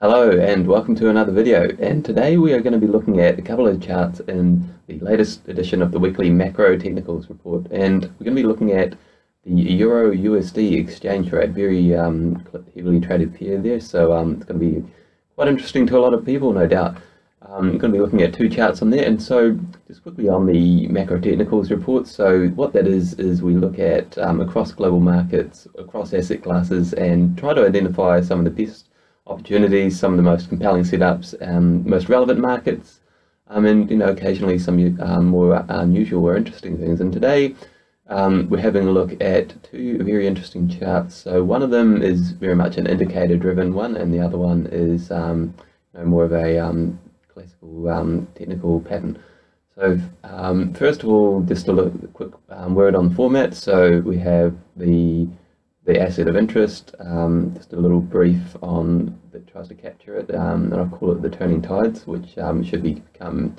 Hello and welcome to another video, and today we are going to be looking at a couple of charts in the latest edition of the weekly macro technicals report, and we're going to be looking at the Euro USD exchange rate, very heavily traded pair there, so it's going to be quite interesting to a lot of people, no doubt. I'm going to be looking at two charts on there, and so just quickly on the macro technicals report. So what that is we look at across global markets, across asset classes, and try to identify some of the best opportunities, some of the most compelling setups, most relevant markets, and occasionally some more unusual or interesting things. And today we're having a look at two very interesting charts. So one of them is very much an indicator driven one, and the other one is more of a classical technical pattern. So first of all, just a quick word on the format. So we have the asset of interest, just a little brief on that tries to capture it, and I'll call it the turning tides, which should become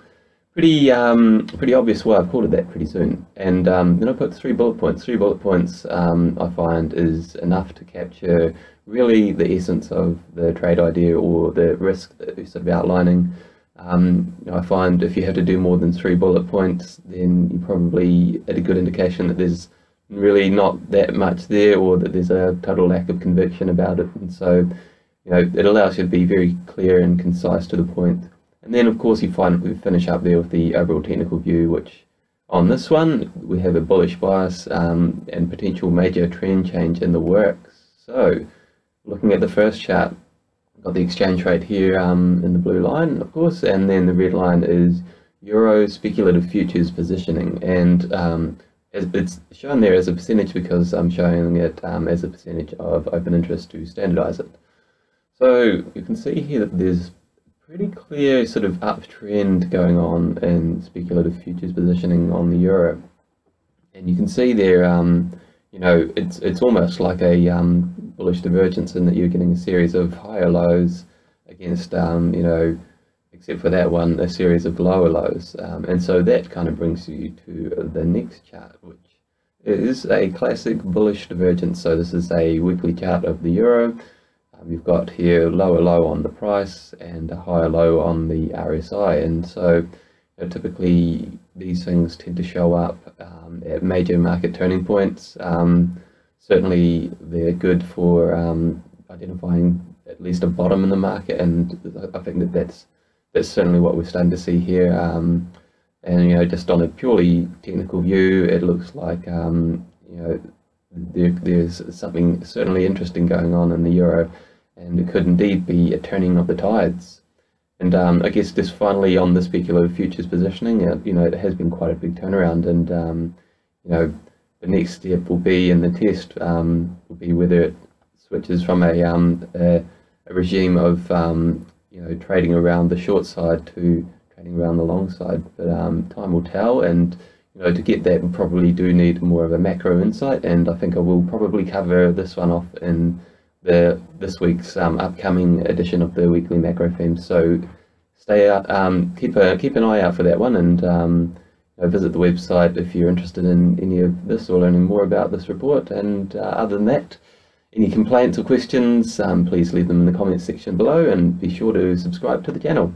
pretty obvious why I've called it that pretty soon. And then I put three bullet points. Three bullet points I find is enough to capture really the essence of the trade idea or the risk that we're sort of outlining. I find if you have to do more than 3 bullet points, then you probably at a good indication that there's really not that much there, or that there's a total lack of conviction about it. And so it allows you to be very clear and concise to the point. And then of course we finish up there with the overall technical view, which on this one we have a bullish bias and potential major trend change in the works. So looking at the first chart, we've got the exchange rate here in the blue line, of course, and then the red line is Euro speculative futures positioning, and it's shown there as a percentage because I'm showing it as a percentage of open interest to standardize it. So you can see here that there's pretty clear sort of uptrend going on in speculative futures positioning on the euro, and you can see there it's almost like a bullish divergence in that you're getting a series of higher lows against except for that one, a series of lower lows, and so that kind of brings you to the next chart, which is a classic bullish divergence. So this is a weekly chart of the euro. You've got here lower low on the price and a higher low on the RSI, and so typically these things tend to show up at major market turning points. Certainly they're good for identifying at least a bottom in the market, and I think that's certainly what we're starting to see here. And just on a purely technical view, it looks like there's something certainly interesting going on in the euro, and it could indeed be a turning of the tides. And I guess just finally on the speculative futures positioning, it has been quite a big turnaround, and the next step will be, in the test, will be whether it switches from a regime of trading around the short side to trading around the long side. But time will tell, and to get that we probably do need more of a macro insight, and I think I will probably cover this one off in this week's upcoming edition of the weekly macro themes. So stay out, keep an eye out for that one, and visit the website if you're interested in any of this or learning more about this report. And other than that, any complaints or questions, please leave them in the comments section below, and be sure to subscribe to the channel.